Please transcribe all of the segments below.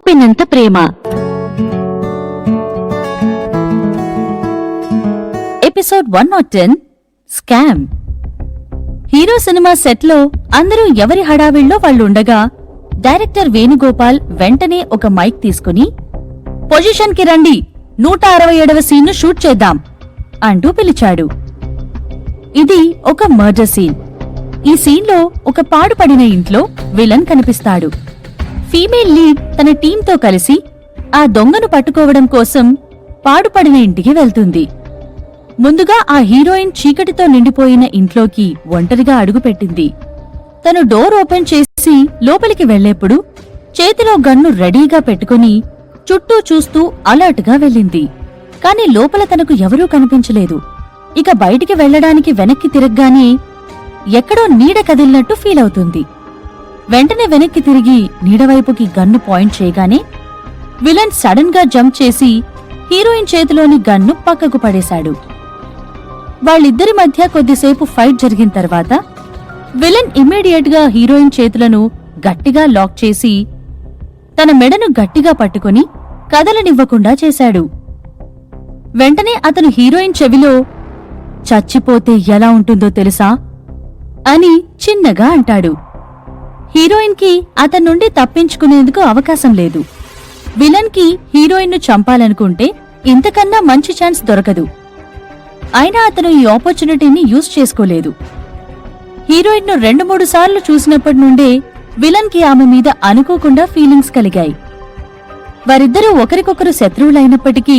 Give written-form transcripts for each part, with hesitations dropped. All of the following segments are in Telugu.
ఉప్పినంత ప్రేమ. Episode 110 scam. హీరో సినిమా సెట్లో అందరూ ఎవరి హడావిళ్ళో వాళ్ళుండగా డైరెక్టర్ వేణుగోపాల్ వెంటనే ఒక మైక్ తీసుకుని పొజిషన్ కి రండి, 167వ సీన్ను షూట్ చేద్దాం అంటూ పిలిచాడు. ఇది ఒక మర్డర్ సీన్. ఈ సీన్లో ఒక పాడుపడిన ఇంట్లో విలన్ కనిపిస్తాడు. ఫీమేల్ లీడ్ తన టీంతో కలిసి ఆ దొంగను పట్టుకోవడం కోసం పాడుపడిన ఇంటికి వెళ్తుంది. ముందుగా ఆ హీరోయిన్ చీకటితో నిండిపోయిన ఇంట్లోకి ఒంటరిగా అడుగుపెట్టింది. తను డోర్ ఓపెన్ చేసి లోపలికి వెళ్లేప్పుడు చేతిలో గన్ను రెడీగా పెట్టుకుని చుట్టూ చూస్తూ అలర్ట్గా వెళ్ళింది. కాని లోపల తనకు ఎవరూ కనిపించలేదు. ఇక బయటికి వెళ్లడానికి వెనక్కి తిరగ్గానే ఎక్కడో నీడ కదిలినట్టు ఫీల్ అవుతుంది. వెంటనే వెనక్కి తిరిగి నీడవైపుకి గన్ను పాయింట్ చేయగానే విలన్ సడన్ గా జంప్ చేసి హీరోయిన్ చేతిలోని గన్ను పక్కకు పడేశాడు. వాళ్ళిద్దరి మధ్య కొద్దిసేపు ఫైట్ జరిగిన తర్వాత విలన్ ఇమ్మీడియట్ గా హీరోయిన్ చేతులను గట్టిగా లాక్ చేసి తన మెడను గట్టిగా పట్టుకుని కదలనివ్వకుండా చేశాడు. వెంటనే అతను హీరోయిన్ చెవిలో చచ్చిపోతే ఎలా ఉంటుందో తెలుసా అని చిన్నగా అంటాడు. హీరోయిన్ కి అతని నుండి తప్పించుకునేందుకు అవకాశం లేదు. విలన్ కి హీరోయిన్ ను చంపాలనుకుంటే ఇంతకన్నా మంచి ఛాన్స్ దొరకదు. అయినా అతను ఈ ఆపర్చునిటీని యూజ్ చేసుకోలేదు. హీరోయిన్ ను 2-3 సార్లు చూసినప్పటి నుండే విలన్ కి ఆమె మీద అనుకోకుండా ఫీలింగ్స్ కలిగాయి. వారిద్దరూ ఒకరికొకరు శత్రువులైనప్పటికీ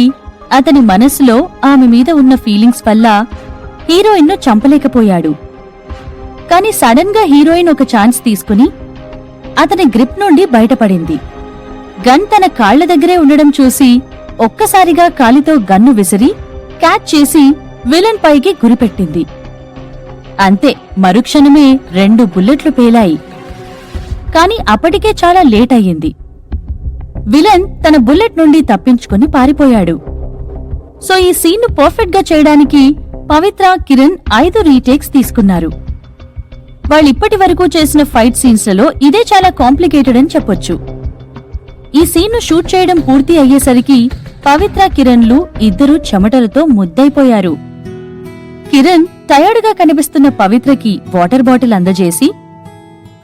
అతని మనస్సులో ఆమె మీద ఉన్న ఫీలింగ్స్ వల్ల హీరోయిన్ ను చంపలేకపోయాడు. కాని సడన్ గా హీరోయిన్ ఒక ఛాన్స్ తీసుకుని అతని గ్రిప్ నుండి బయటపడింది. గన్ తన కాళ్ల దగ్గరే ఉండడం చూసి ఒక్కసారిగా కాలితో గన్ను విసిరి క్యాచ్ చేసి విలన్ పైకి గురిపెట్టింది. అంతే, మరుక్షణమే 2 బుల్లెట్లు పేలాయి. కాని అప్పటికే చాలా లేట్ అయ్యింది. విలన్ తన బుల్లెట్ నుండి తప్పించుకుని పారిపోయాడు. సో ఈ సీన్ను పర్ఫెక్ట్ గా చేయడానికి పవిత్ర, కిరణ్ 5 రీటేక్స్ తీసుకున్నారు. వాళ్ళిప్పటి వరకు చేసిన ఫైట్ సీన్స్లలో ఇదే చాలా కాంప్లికేటెడ్ అని చెప్పొచ్చు. ఈ సీన్ను షూట్ చేయడం పూర్తి అయ్యేసరికి పవిత్ర, కిరణ్లు ఇద్దరూ చెమటలతో ముద్దైపోయారు. కిరణ్ టయర్డ్గా కనిపిస్తున్న పవిత్రకి వాటర్ బాటిల్ అందజేసి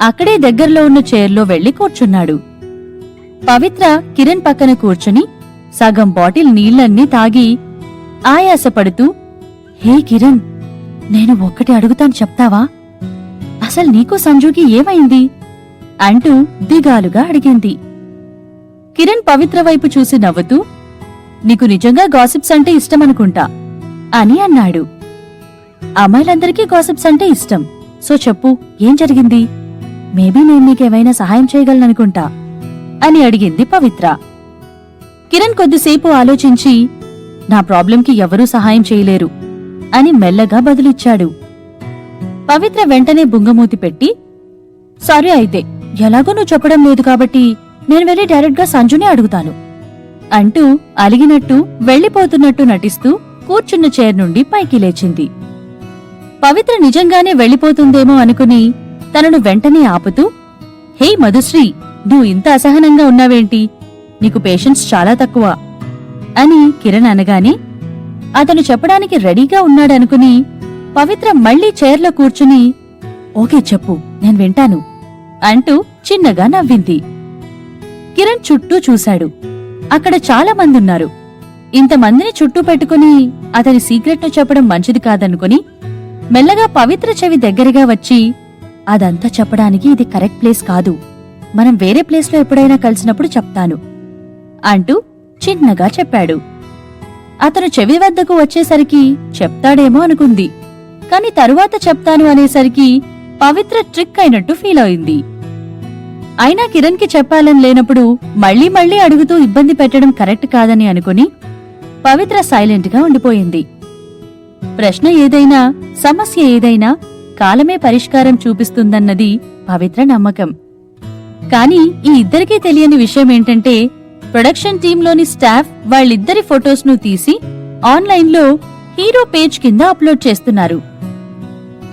అక్కడే దగ్గరలో ఉన్న చైర్లో వెళ్లి కూర్చున్నాడు. పవిత్ర కిరణ్ పక్కన కూర్చుని సగం బాటిల్ నీళ్లన్నీ తాగి ఆయాసపడుతూ, హే కిరణ్, నేను ఒక్కటి అడుగుతాను, చెప్తావా? అసలు నీకు సంజుకి ఏమైంది అంటూ దిగాలుగా అడిగింది. కిరణ్ పవిత్ర వైపు చూసి నవ్వుతూ, నీకు నిజంగా గాసిప్స్ అంటే ఇష్టమనుకుంటా అని అన్నాడు. అమ్మాయిలందరికీ గాసిప్స్ అంటే ఇష్టం. సో చెప్పు, ఏం జరిగింది? మేబీ నేను నీకేమైనా సహాయం చేయగలననుకుంటా అని అడిగింది పవిత్ర. కిరణ్ కొద్దిసేపు ఆలోచించి, నా ప్రాబ్లంకి ఎవరూ సహాయం చేయలేరు అని మెల్లగా బదులిచ్చాడు. పవిత్ర వెంటనే బుంగమూతి పెట్టి, సారీ అయితే, ఎలాగో నువ్వు చెప్పడం లేదు కాబట్టి నేను వెళ్లి డైరెక్ట్ గా సంజునే అడుగుతాను అంటూ అలిగినట్టు వెళ్లిపోతున్నట్టు నటిస్తూ కూర్చున్న చైర్ నుండి పైకి లేచింది. పవిత్ర నిజంగానే వెళ్లిపోతుందేమో అనుకుని తనను వెంటనే ఆపుతూ, హే మధుశ్రీ, నువ్వు ఇంత అసహనంగా ఉన్నావేంటి? నీకు పేషెన్స్ చాలా తక్కువ అని కిరణ్ అనగానే అతను చెప్పడానికి రెడీగా ఉన్నాడనుకుని పవిత్ర మళ్లీ చైర్లో కూర్చుని, ఓకే చెప్పు, నేను వింటాను అంటూ చిన్నగా నవ్వింది. కిరణ్ చుట్టూ చూశాడు. అక్కడ చాలా మందున్నారు. ఇంతమందిని చుట్టూ పెట్టుకుని అతని సీక్రెట్ను చెప్పడం మంచిది కాదనుకుని మెల్లగా పవిత్ర చెవి దగ్గరగా వచ్చి, అదంతా చెప్పడానికి ఇది కరెక్ట్ ప్లేస్ కాదు, మనం వేరే ప్లేస్లో ఎప్పుడైనా కలిసినప్పుడు చెప్తాను అంటూ చిన్నగా చెప్పాడు. అతను చెవి వద్దకు వచ్చేసరికి చెప్తాడేమో అనుకుంది. కాని తరువాత చెప్తాను అనేసరికి పవిత్ర ట్రిక్ అయినట్టు ఫీల్ అయింది. అయినా కిరణ్ కి చెప్పాలని లేనప్పుడు మళ్లీ మళ్లీ అడుగుతూ ఇబ్బంది పెట్టడం కరెక్ట్ కాదని అనుకుని పవిత్ర సైలెంట్ గా ఉండిపోయింది. ప్రశ్న ఏదైనా, సమస్య ఏదైనా కాలమే పరిష్కారం చూపిస్తుందన్నది పవిత్ర నమ్మకం. కాని ఈ ఇద్దరికీ తెలియని విషయమేంటంటే, ప్రొడక్షన్ టీంలోని స్టాఫ్ వాళ్ళిద్దరి ఫొటోస్ను తీసి ఆన్లైన్లో హీరో పేజ్ కింద అప్లోడ్ చేస్తున్నారు.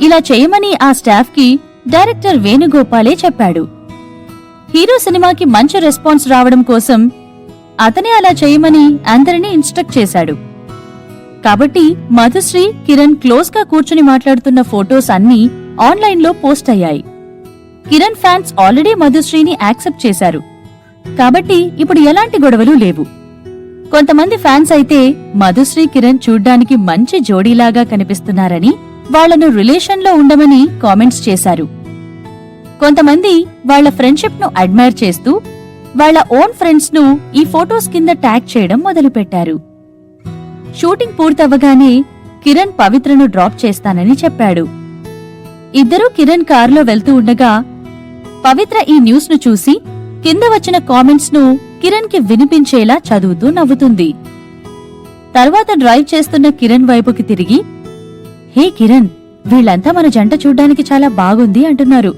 ఇలా చేయమని ఆ స్టాఫ్ కి డైరెక్టర్ వేణుగోపాలే చెప్పాడు. హీరో సినిమాకి మంచి రెస్పాన్స్ రావడం కోసం అతనే అలా చేయమని అందరినీ ఇన్స్ట్రక్ట్ చేశాడు. కాబట్టి మధుశ్రీ, కిరణ్ క్లోజ్ గా కూర్చుని మాట్లాడుతున్న ఫోటోస్ అన్నీ ఆన్లైన్లో పోస్ట్ అయ్యాయి. కిరణ్ ఫ్యాన్స్ ఆల్రెడీ మధుశ్రీని యాక్సెప్ట్ చేశారు కాబట్టి ఇప్పుడు ఎలాంటి గొడవలు లేవు. కొంతమంది ఫ్యాన్స్ అయితే మధుశ్రీ, కిరణ్ చూడ్డానికి మంచి జోడీలాగా కనిపిస్తున్నారని, వాళ్లను రిలేషన్లో ఉండమని కామెంట్స్ చేశారు. కొంతమంది వాళ్ల ఫ్రెండ్షిప్ ను అడ్మైర్ చేస్తూ వాళ్ల ఓన్ ఫ్రెండ్స్ ను ఈ ఫోటోస్ కింద ట్యాగ్ చేయడం మొదలుపెట్టారు. షూటింగ్ పూర్తవ్వగానే కిరణ్ పవిత్రను డ్రాప్ చేస్తానని చెప్పాడు. ఇద్దరూ కిరణ్ కారులో వెళ్తూ ఉండగా పవిత్ర ఈ న్యూస్ ను చూసి కింద వచ్చిన కామెంట్స్ ను కిరణ్ కి వినిపించేలా చదువుతూ నవ్వుతుంది. తర్వాత డ్రైవ్ చేస్తున్న కిరణ్ వైపుకి తిరిగి, హే కిరణ్, వీళ్లంతా మన జంట చూడ్డానికి చాలా బాగుంది అంటున్నారు.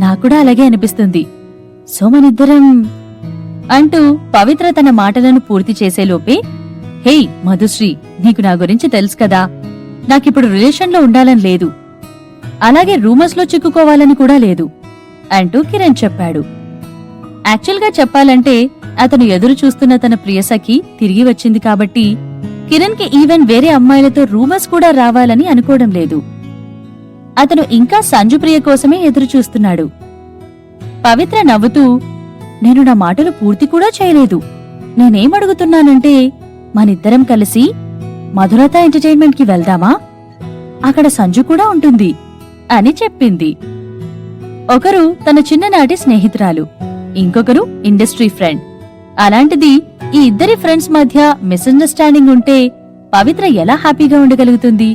నాకూడా అలాగే అనిపిస్తుంది. సో మనిద్దరం అంటూ పవిత్ర తన మాటలను పూర్తి చేసేలోపే, హే మధుశ్రీ, నీకు నా గురించి తెలుసు కదా, నాకిప్పుడు రిలేషన్లో ఉండాలని లేదు, అలాగే రూమర్స్లో చిక్కుకోవాలని కూడా లేదు అంటూ కిరణ్ చెప్పాడు. యాక్చువల్గా చెప్పాలంటే అతను ఎదురు చూస్తున్న తన ప్రియసఖి తిరిగి వచ్చింది కాబట్టి కిరణ్ కి ఈవెన్ వేరే అమ్మాయిలతో రూమర్స్ కూడా రావాలని అనుకోవడం లేదు. అతను ఇంకా సంజుప్రియ కోసమే ఎదురు చూస్తున్నాడు. పవిత్ర నవ్వుతూ, నేను నా మాటలు పూర్తి కూడా చేయలేదు. నేనేమడుగుతున్నానంటే మనిద్దరం కలిసి మధురత ఎంటర్టైన్మెంట్ కి వెళ్దామా? అక్కడ సంజు కూడా ఉంటుంది అని చెప్పింది. ఒకరు తన చిన్ననాటి స్నేహితురాలు, ఇంకొకరు ఇండస్ట్రీ ఫ్రెండ్. అలాంటిది ఈ ఇద్దరి ఫ్రెండ్స్ మధ్య మిస్అండర్స్టాండింగ్ ఉంటే పవిత్ర ఎలా హ్యాపీగా ఉండగలుగుతుంది?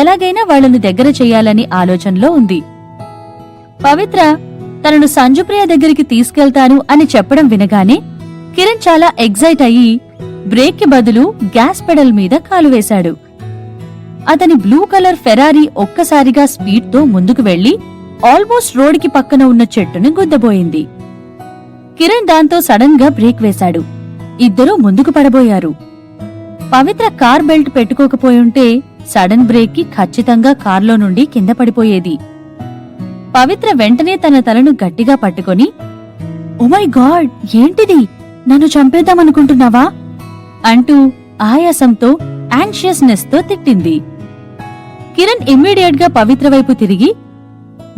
ఎలాగైనా వాళ్లను దగ్గర చెయ్యాలని ఆలోచనలో ఉంది. పవిత్ర తనను సంజుప్రియ దగ్గరికి తీసుకెళ్తాను అని చెప్పడం వినగానే కిరణ్ చాలా ఎగ్జైట్ అయ్యి బ్రేక్ కి బదులు గ్యాస్ పెడల్ మీద కాలు వేశాడు. అతని బ్లూ కలర్ ఫెరారీ ఒక్కసారిగా స్పీడ్తో ముందుకు వెళ్లి ఆల్మోస్ట్ రోడ్కి పక్కన ఉన్న చెట్టుని గుద్దబోయింది. కిరణ్ దాంతో సడన్ గా బ్రేక్ వేశాడు. ఇద్దరూ ముందుకు పడబోయారు. పవిత్ర కార్ బెల్ట్ పెట్టుకోకపోయుంటే సడన్ బ్రేక్ కి ఖచ్చితంగా కార్లో నుండి కింద పడిపోయేది. పవిత్ర వెంటనే తన తలను గట్టిగా పట్టుకొని, ఓ మై గాడ్, ఏంటిది, నన్ను చంపేద్దామనుకుంటున్నావా అంటూ ఆయాసంతో, యాంగ్షియస్నెస్ తో తిట్టింది. కిరణ్ ఇమ్మీడియట్ గా పవిత్ర వైపు తిరిగి,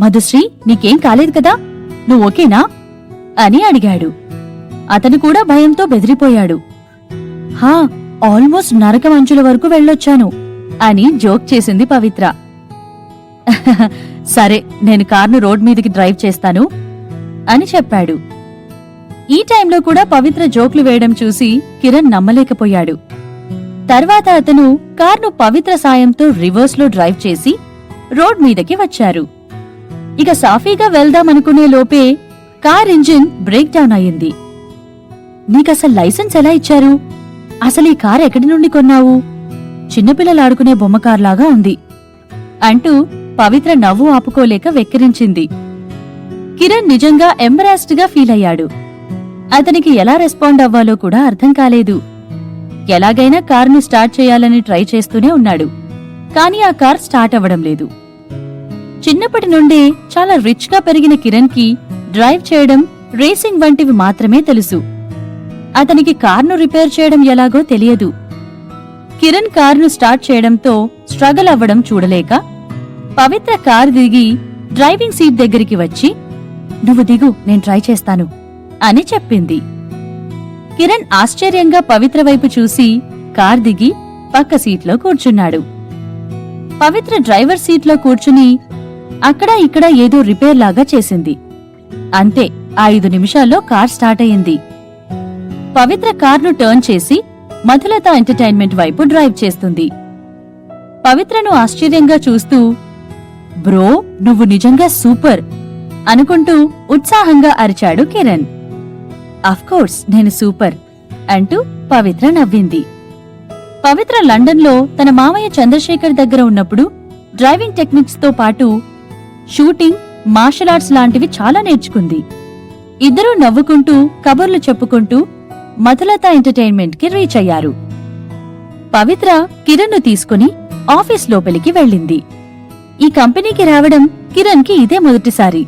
మధుశ్రీ, నీకేం కాలేదు కదా, నువ్వు ఓకేనా అని అడిగాడు. అతను కూడా భయంతో బెదిరిపోయాడు. హా, ఆల్మోస్ట్ నరకం అంచుల వరకు వెళ్ళొచ్చాను అని జోక్ చేసింది పవిత్ర. సరే, నేను కార్ను రోడ్ మీదికి డ్రైవ్ చేస్తాను అని చెప్పాడు. ఈ టైంలో కూడా పవిత్ర జోక్లు వేయడం చూసి కిరణ్ నమ్మలేకపోయాడు. తర్వాత అతను కార్ను పవిత్ర సాయంతో రివర్స్లో డ్రైవ్ చేసి రోడ్ మీదకి వచ్చారు. ఇక సాఫీగా వెళ్దామనుకునే లోపే కార్ ఇంజిన్ బ్రేక్ డౌన్ అయింది. నీకసలు లైసెన్స్ ఎలా ఇచ్చారు? అసలు ఈ కార్ ఎక్కడి నుండి కొన్నావు? చిన్నపిల్లలాడుకునే బొమ్మకార్లాగా ఉంది అంటూ పవిత్ర నవ్వు ఆపుకోలేక వెక్కిరించింది. కిరణ్ నిజంగా ఎంబరాస్డ్ గా ఫీల్ అయ్యాడు. అతనికి ఎలా రెస్పాండ్ అవ్వాలో కూడా అర్థం కాలేదు. ఎలాగైనా కార్ను స్టార్ట్ చేయాలని ట్రై చేస్తూనే ఉన్నాడు. కానీ ఆ కార్ స్టార్ట్ అవ్వడం లేదు. చిన్నప్పటి నుండే చాలా రిచ్ గా పెరిగిన కిరణ్ కి డ్రైవ్ చేయడం, రేసింగ్ వంటివి మాత్రమే తెలుసు. అతనికి కార్ను రిపేర్ చేయడం ఎలాగో తెలియదు. కిరణ్ కార్ను స్టార్ట్ చేయడంతో స్ట్రగల్ అవ్వడం చూడలేక పవిత్ర కారు దిగి డ్రైవింగ్ సీట్ దగ్గరికి వచ్చి, నువ్వు దిగు, నేను ట్రై చేస్తాను అని చెప్పింది. కిరణ్ ఆశ్చర్యంగా పవిత్ర వైపు చూసి కార్ దిగి పక్క సీట్లో కూర్చున్నాడు. పవిత్ర డ్రైవర్ సీట్లో కూర్చుని అక్కడా ఇక్కడా ఏదో రిపేర్ లాగా చేసింది. అంతే, 5 నిమిషాల్లో కార్ స్టార్ట్ అయింది. పవిత్ర కార్ను టర్న్ చేసి మధులత ఎంటర్టైన్మెంట్ వైపు డ్రైవ్ చేస్తుంది. పవిత్రను ఆశ్చర్యంగా చూస్తూ, బ్రో, నువ్వు నిజంగా సూపర్ అనుకుంటూ ఉత్సాహంగా అరిచాడు కిరణ్. అఫ్కోర్స్ నేను సూపర్ అంటూ పవిత్ర నవ్వింది. పవిత్ర లండన్లో తన మామయ్య చంద్రశేఖర్ దగ్గర ఉన్నప్పుడు డ్రైవింగ్ టెక్నిక్స్ తో పాటు షూటింగ్, మార్షల్ ఆర్ట్స్ లాంటివి చాలా నేర్చుకుంది. ఇద్దరూ నవ్వుకుంటూ కబుర్లు చెప్పుకుంటూ మధులత ఎంటర్టైన్మెంట్ కి రీచ్ అయ్యారు. పవిత్ర కిరణ్ ను తీసుకుని ఆఫీస్ లోపలికి వెళ్ళింది. ఈ కంపెనీకి రావడం కిరణ్ కి ఇదే మొదటిసారి.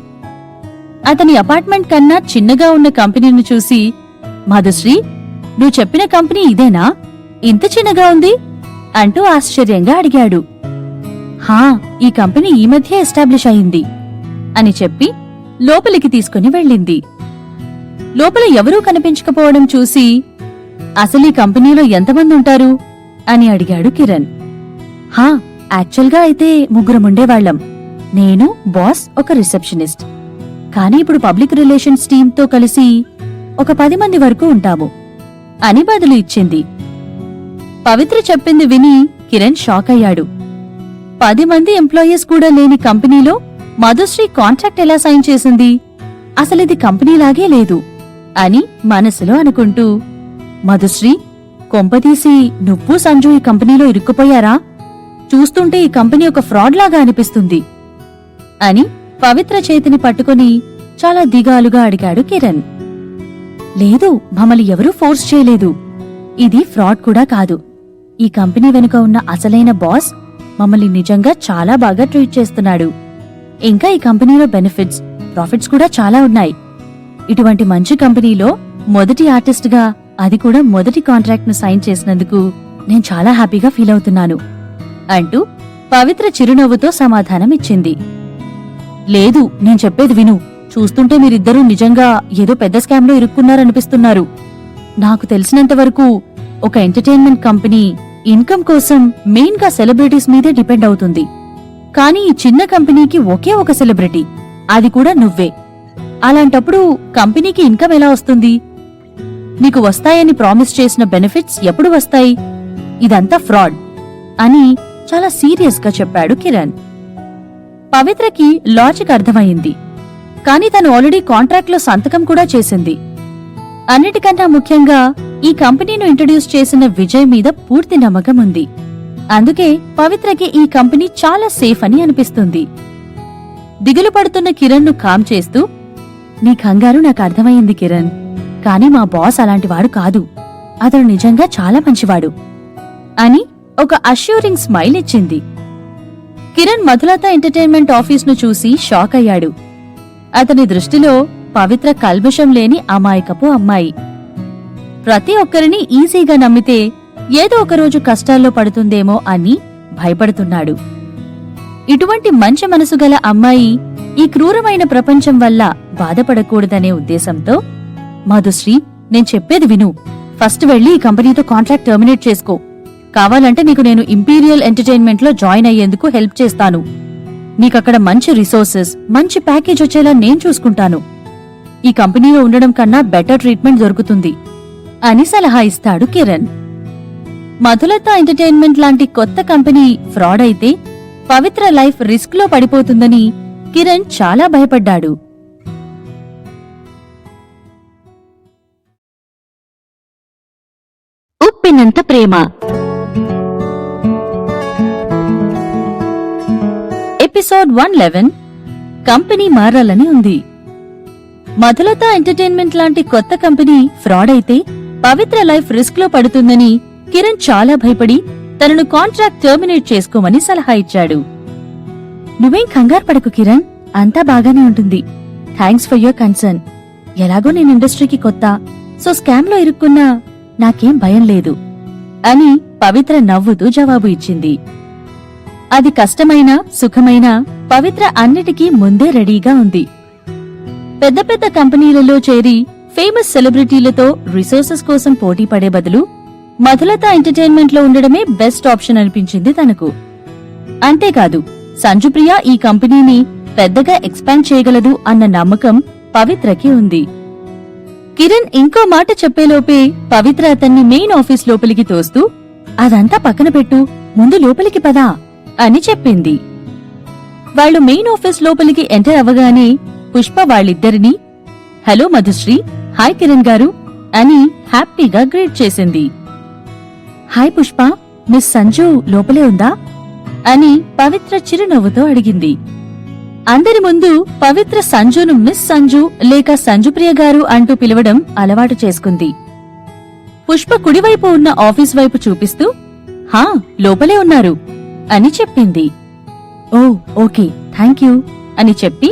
అతని అపార్ట్మెంట్ కన్నా చిన్నగా ఉన్న కంపెనీని చూసి, మధుశ్రీ, నువ్వు చెప్పిన కంపెనీ ఇదేనా? ఇంత చిన్నగా ఉంది అంటూ ఆశ్చర్యంగా అడిగాడు. హా, ఈ కంపెనీ ఈ మధ్య ఎస్టాబ్లిష్ అయింది అని చెప్పి లోపలికి తీసుకుని వెళ్ళింది. లోపల ఎవరూ కనిపించకపోవడం చూసి, అసలు ఈ కంపెనీలో ఎంతమంది ఉంటారు అని అడిగాడు కిరణ్. హా, యాక్చువల్గా అయితే ముగ్గురముండేవాళ్లం. నేను, బాస్, ఒక రిసెప్షనిస్ట్. కానీ ఇప్పుడు పబ్లిక్ రిలేషన్స్ టీంతో కలిసి ఒక 10 మంది వరకు ఉంటాము అని బదులు ఇచ్చింది. పవిత్ర చెప్పింది విని కిరణ్ షాక్ అయ్యాడు. 10 మంది ఎంప్లాయీస్ కూడా లేని కంపెనీలో మధుశ్రీ కాంట్రాక్ట్ ఎలా సైన్ చేసింది? అసలిది కంపెనీలాగే లేదు అని మనసులో అనుకుంటూ, మధుశ్రీ, కొంపతీసి నువ్వు సంజు ఈ కంపెనీలో ఇరుక్కుపోయారా? చూస్తుంటే ఈ కంపెనీ ఒక ఫ్రాడ్ లాగా అనిపిస్తుంది అని పవిత్ర చేతిని పట్టుకుని చాలా దిగాలుగా అడిగాడు కిరణ్. లేదు, మమ్మల్ని ఎవరూ ఫోర్స్ చేయలేదు. ఇది ఫ్రాడ్ కూడా కాదు. ఈ కంపెనీ వెనుక ఉన్న అసలైన బాస్ మమ్మల్ని నిజంగా చాలా బాగా ట్రీట్ చేస్తున్నాడు. ఇంకా ఈ కంపెనీలో బెనిఫిట్స్, ప్రాఫిట్స్ కూడా చాలా ఉన్నాయి. ఇటువంటి మంచి కంపెనీలో మొదటి ఆర్టిస్ట్గా, అది కూడా మొదటి కాంట్రాక్ట్ను సైన్ చేసినందుకు నేను చాలా హ్యాపీగా ఫీల్ అవుతున్నాను అంటూ పవిత్ర చిరునవ్వుతో సమాధానమిచ్చింది. లేదు, నేను చెప్పేది విను. చూస్తుంటే మీరిద్దరూ నిజంగా ఏదో పెద్ద స్కామ్లో ఇరుక్కున్నారనిపిస్తున్నారు. నాకు తెలిసినంతవరకు ఒక ఎంటర్టైన్మెంట్ కంపెనీ ఇన్కమ్ కోసం మెయిన్గా సెలబ్రిటీస్ మీదే డిపెండ్ అవుతుంది. కానీ ఈ చిన్న కంపెనీకి ఒకే ఒక సెలబ్రిటీ, అది కూడా నువ్వే. అలాంటప్పుడు కంపెనీకి ఇన్కమ్ ఎలా వస్తుంది? నీకు వస్తాయని ప్రామిస్ చేసిన బెనిఫిట్స్ ఎప్పుడు వస్తాయి? ఇదంతా ఫ్రాడ్ అని చాలా సీరియస్గా చెప్పాడు కిరణ్. పవిత్రకి లాజిక్ అర్థమైంది. కాని తను ఆల్రెడీ కాంట్రాక్ట్లో సంతకం కూడా చేసింది. అన్నిటికన్నా ముఖ్యంగా ఈ కంపెనీను ఇంట్రడ్యూస్ చేసిన విజయ్ మీద పూర్తి నమ్మకం ఉంది. అందుకే పవిత్రకి ఈ కంపెనీ చాలా సేఫ్ అని అనిపిస్తుంది. దిగులు పడుతున్న కిరణ్ను కామ్ చేస్తూ, నీ కంగారు నాకు అర్థమైంది కిరణ్. కాని మా బాస్ అలాంటివాడు కాదు. అతడు నిజంగా చాలా మంచివాడు అని ఒక అష్యూరింగ్ స్మైల్ ఇచ్చింది. కిరణ్ మధులత ఎంటర్టైన్మెంట్ ఆఫీస్ను చూసి షాక్ అయ్యాడు. అతని దృష్టిలో పవిత్ర కల్మషం లేని అమాయకపు అమ్మాయి. ప్రతి ఒక్కరిని ఈజీగా నమ్మితే ఏదో ఒకరోజు కష్టాల్లో పడుతుందేమో అని భయపడుతున్నాడు. ఇటువంటి మంచి మనసు గల అమ్మాయి ఈ క్రూరమైన ప్రపంచం వల్ల బాధపడకూడదనే ఉద్దేశంతో, మధుశ్రీ, నేను చెప్పేది విను. ఫస్ట్ వెళ్లి ఈ కంపెనీతో కాంట్రాక్ట్ టర్మినేట్ చేసుకో. కావాలంటే నీకు నేను ఇంపీరియల్ ఎంటర్టైన్మెంట్లో జాయిన్ అయ్యేందుకు హెల్ప్ చేస్తాను. నీకక్కడ మంచి రిసోర్సెస్, మంచి ప్యాకేజ్ వచ్చేలా నేను చూసుకుంటాను. ఈ కంపెనీలో ఉండడం కన్నా బెటర్ ట్రీట్మెంట్ దొరుకుతుంది అని సలహా ఇస్తాడు కిరణ్. మధులత ఎంటర్టైన్మెంట్ లాంటి కొత్త కంపెనీ ఫ్రాడ్ అయితే పవిత్ర లైఫ్ రిస్క్ లో పడిపోతుందని కిరణ్ చాలా భయపడ్డాడు. ఉప్పినంత ప్రేమ ఎపిసోడ్ 111 కంపెనీ మారాలని ఉంది. మధులత ఎంటర్టైన్మెంట్ లాంటి కొత్త కంపెనీ ఫ్రాడ్ అయితే పవిత్ర లైఫ్ రిస్క్ లో పడుతుందని కిరణ్ చాలా భయపడి తనను కాంట్రాక్ట్ టర్మినేట్ చేసుకోమని సలహా ఇచ్చాడు. నువ్వేం కంగారు పడకు కిరణ్, అంతా బాగానే ఉంటుంది. Thanks for your concern. ఎలాగో నేను ఇండస్ట్రీకి కొత్త, సో స్కామ్లో ఇరుక్కున్నా నాకేం భయం లేదు అని పవిత్ర నవ్వుతూ జవాబు ఇచ్చింది. అది కష్టమైనా సుఖమైనా పవిత్ర అన్నిటికీ ముందే రెడీగా ఉంది. పెద్ద పెద్ద కంపెనీలలో చేరి ఫేమస్ సెలబ్రిటీలతో రిసోర్సెస్ కోసం పోటీ పడే బదులు మధులత ఎంటర్టైన్మెంట్ లో ఉండడమే బెస్ట్ ఆప్షన్ అనిపించింది తనకు. అంతేకాదు, సంజుప్రియ ఈ కంపెనీని పెద్దగా ఎక్స్పాండ్ చేయగలదు అన్న నమ్మకం పవిత్రకి ఉంది. కిరణ్ ఇంకో మాట చెప్పేలోపే పవిత్ర అతన్ని మెయిన్ ఆఫీస్ లోపలికి తోస్తూ, అదంతా పక్కన పెట్టు, ముందు లోపలికి పదా అని చెప్పింది. వాళ్లు మెయిన్ ఆఫీస్ లోపలికి ఎంటర్ అవ్వగానే పుష్ప వాళ్ళిద్దరినీ, హలో మధుశ్రీ, హాయ్ కిరణ్ గారు అని హ్యాపీగా గ్రీట్ చేసింది. హాయ్ పుష్ప, మిస్ సంజు లోపలే ఉందా అని పవిత్ర చిరునవ్వుతో అడిగింది. అందరి ముందు పవిత్ర సంజును మిస్ సంజు లేక సంజుప్రియ గారు అంటూ పిలవడం అలవాటు చేసుకుంది. పుష్ప కుడివైపు ఉన్న ఆఫీస్ వైపు చూపిస్తూ, హా, లోపలే ఉన్నారు అని చెప్పింది. ఓ ఓకే, థ్యాంక్ యూ అని చెప్పి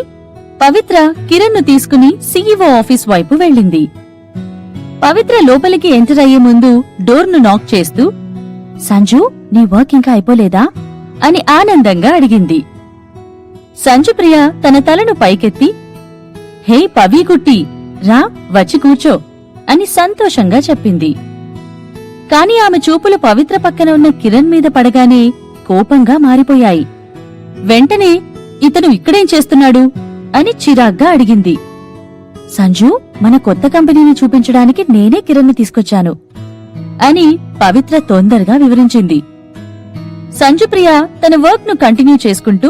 పవిత్ర కిరణ్ ను తీసుకుని సీఈఓ ఆఫీస్ వైపు వెళ్ళింది. పవిత్ర లోపలికి ఎంటర్ అయ్యే ముందు డోర్ను నాక్ చేస్తూ, సంజు, నీ వర్క్ ఇంకా అయిపోలేదా అని ఆనందంగా అడిగింది. సంజుప్రియ తన తలను పైకెత్తి, హే పవీకుట్టి, రా వచ్చి కూర్చో అని సంతోషంగా చెప్పింది. కాని ఆమె చూపులు పవిత్ర పక్కన ఉన్న కిరణ్ మీద పడగానే కోపంగా మారిపోయాయి. వెంటనే ఇతను ఇక్కడేం చేస్తున్నాడు అని చిరాగ్గా అడిగింది. సంజు, మన కొత్త కంపెనీని చూపించడానికి నేనే కిరణ్ని తీసుకొచ్చాను అని పవిత్ర తొందరగా వివరించింది. సంజుప్రియ తన వర్క్ ను కంటిన్యూ చేసుకుంటూ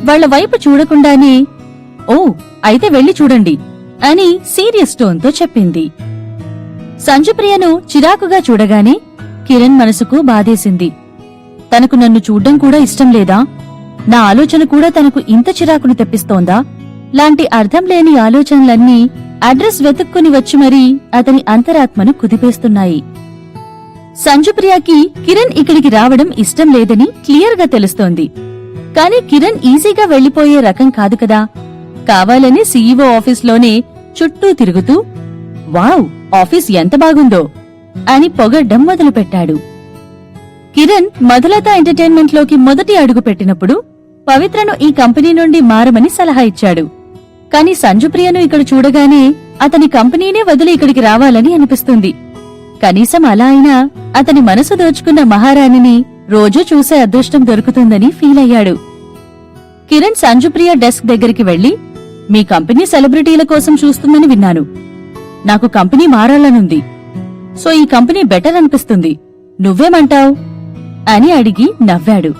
వాళ్ల వైపు చూడకుండానే, ఓ అయితే వెళ్లి చూడండి అని సీరియస్ టోన్తో చెప్పింది. సంజుప్రియను చిరాకుగా చూడగానే కిరణ్ మనసుకు బాధేసింది. తనకు నన్ను చూడ్డం కూడా ఇష్టం లేదా? నా ఆలోచన కూడా తనకు ఇంత చిరాకును తెప్పిస్తోందా? లాంటి అర్థం లేని ఆలోచనలన్నీ అడ్రస్ వెతుక్కుని వచ్చి మరీ అతని అంతరాత్మను కుదిపేస్తున్నాయి. సంజుప్రియకి కిరణ్ ఇక్కడికి రావడం ఇష్టం లేదని క్లియర్గా తెలుస్తోంది. కాని కిరణ్ ఈజీగా వెళ్లిపోయే రకం కాదు కదా. కావాలని సీఈఓ ఆఫీస్లోనే చుట్టూ తిరుగుతూ, వావ్, ఆఫీస్ ఎంత బాగుందో అని పొగడ్డం మొదలుపెట్టాడు. కిరణ్ మధులత ఎంటర్టైన్మెంట్లోకి మొదటి అడుగు పెట్టినప్పుడు పవిత్రను ఈ కంపెనీ నుండి మారమని సలహా ఇచ్చాడు. కాని సంజుప్రియను ఇక్కడ చూడగానే అతని కంపెనీనే వదిలి ఇక్కడికి రావాలని అనిపిస్తుంది. కనీసం అలా అయినా అతని మనసు దోచుకున్న మహారాణిని రోజూ చూసే అదృష్టం దొరుకుతుందని ఫీల్ అయ్యాడు. కిరణ్ సంజుప్రియ డెస్క్ దగ్గరికి వెళ్లి, మీ కంపెనీ సెలబ్రిటీల కోసం చూస్తుందని విన్నాను. నాకు కంపెనీ మారాలనుంది. సో ఈ కంపెనీ బెటర్ అనిపిస్తుంది. నువ్వేమంటావ్ అని అడిగి నవ్వాడు.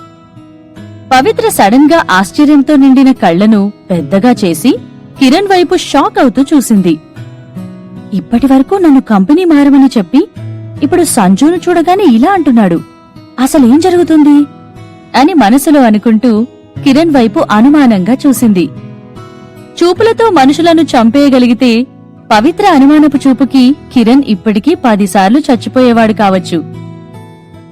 పవిత్ర సడన్ గా ఆశ్చర్యంతో నిండిన కళ్లను పెద్దగా చేసి కిరణ్ వైపు షాక్ అవుతూ చూసింది. ఇప్పటివరకు నన్ను కంపెనీ మారమని చెప్పి ఇప్పుడు సంజును చూడగానే ఇలా అంటున్నాడు. అసలేం జరుగుతుంది అని మనసులో అనుకుంటూ కిరణ్ వైపు అనుమానంగా చూసింది. చూపులతో మనుషులను చంపేయగలిగితే పవిత్ర అనుమానపు చూపుకి కిరణ్ ఇప్పటికీ 10 సార్లు చచ్చిపోయేవాడు కావచ్చు.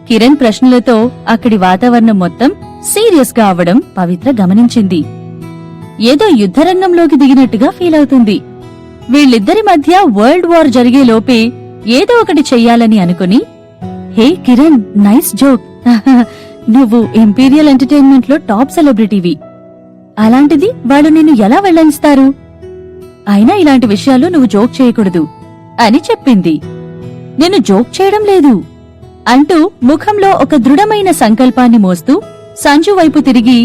కిరణ్ ప్రశ్నలతో అక్కడి వాతావరణం మొత్తం సీరియస్ గా అవ్వడం పవిత్ర గమనించింది. ఏదో యుద్ధరంగంలోకి దిగినట్టుగా ఫీల్ అవుతుంది. వీళ్ళిద్దరి మధ్య వరల్డ్ వార్ జరిగే లోపే ఏదో ఒకటి చెయ్యాలని అనుకుని, హే కిరణ్, నైస్ జోక్. నువ్వు ఇంపీరియల్ ఎంటర్టైన్మెంట్ లో టాప్ సెలబ్రిటీవి. అలాంటిది వాళ్ళు నిన్ను ఎలా వెళ్లనిస్తారు? అయినా ఇలాంటి విషయాలు నువ్వు జోక్ చేయకూడదు అని చెప్పింది. నేను జోక్ చేయడం లేదు అంటూ ముఖంలో ఒక దృఢమైన సంకల్పాన్ని మోస్తూ సంజు వైపు తిరిగి,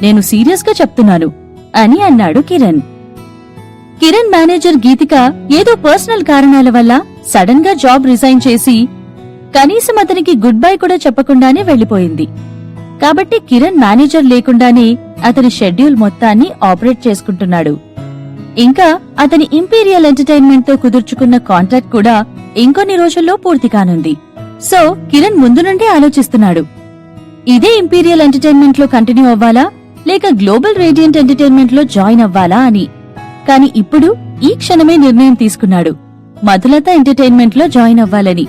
నేను సీరియస్ గా చెప్తున్నాను అని అన్నాడు కిరణ్. కిరణ్ మేనేజర్ గీతిక ఏదో పర్సనల్ కారణాల వల్ల సడన్ గా జాబ్ రిజైన్ చేసి కనీసం అతనికి గుడ్ బై కూడా చెప్పకుండానే వెళ్లిపోయింది. కాబట్టి కిరణ్ మేనేజర్ లేకుండానే అతని షెడ్యూల్ మొత్తాన్ని ఆపరేట్ చేసుకుంటున్నాడు. ఇంకా అతని ఇంపీరియల్ ఎంటర్టైన్మెంట్ తో కుదుర్చుకున్న కాంట్రాక్ట్ కూడా ఇంకొన్ని రోజుల్లో పూర్తి కానుంది. సో కిరణ్ ముందు నుండే ఆలోచిస్తున్నాడు, ఇదే ఇంపీరియల్ ఎంటర్టైన్మెంట్ లో కంటిన్యూ అవ్వాలా లేక గ్లోబల్ రేడియంట్ ఎంటర్టైన్మెంట్ లో జాయిన్ అవ్వాలా అని. కాని ఇప్పుడు ఈ క్షణమే నిర్ణయం తీసుకున్నాడు, మధులత ఎంటర్టైన్మెంట్ లో జాయిన్ అవ్వాలని.